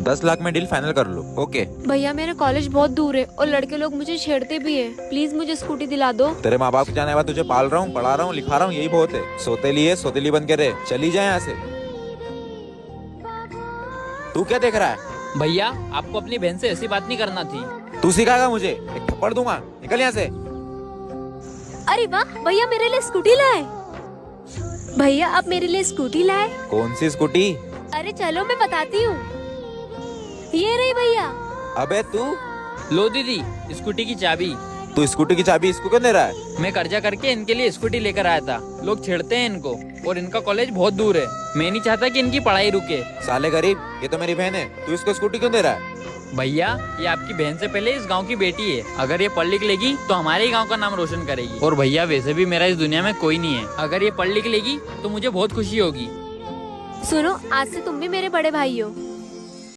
10 लाख में deal final कर low. Okay. भैया मेरा कॉलेज बहुत दूर है और लड़के लोग मुझे छेड़ते भी है, प्लीज मुझे स्कूटी दिला दो। तेरे माँ बाप के जाने के बाद तुझे पाल रहा हूँ, पढ़ा रहा हूँ, लिखा रहा हूँ, यही बहुत है। सोतेली है, सोतेली बन के रहे, चली जाए यहाँ से। तू क्या देख रहा है? भैया आपको अपनी बहन से ऐसी बात नहीं करना थी। तू सिखाएगा मुझे? एक थप्पड़ दूंगा, निकल यहाँ से। अरे वाह भैया मेरे लिए स्कूटी लाए। भैया आप मेरे लिए स्कूटी लाए। कौन सी स्कूटी? अरे चलो मैं बताती हूँ, ये रही भैया। अबे तू लो दीदी स्कूटी की चाबी। तू स्कूटी की चाबी इसको क्यों दे रहा है? मैं कर्जा करके इनके लिए स्कूटी लेकर आया था। लोग छेड़ते हैं इनको और इनका कॉलेज बहुत दूर है। मैं नहीं चाहता कि इनकी पढ़ाई रुके। साले गरीब, ये तो मेरी बहन है, तू इसको स्कूटी क्यों दे रहा है? भैया ये आपकी बहन से पहले इस गांव की बेटी है। अगर ये पढ़ लिख लेगी तो हमारे ही गांव का नाम रोशन करेगी। और भैया वैसे भी मेरा इस दुनिया में कोई नहीं है। अगर ये पढ़ लिख लेगी तो मुझे बहुत खुशी होगी। सुनो, आज से तुम भी मेरे बड़े भाई हो।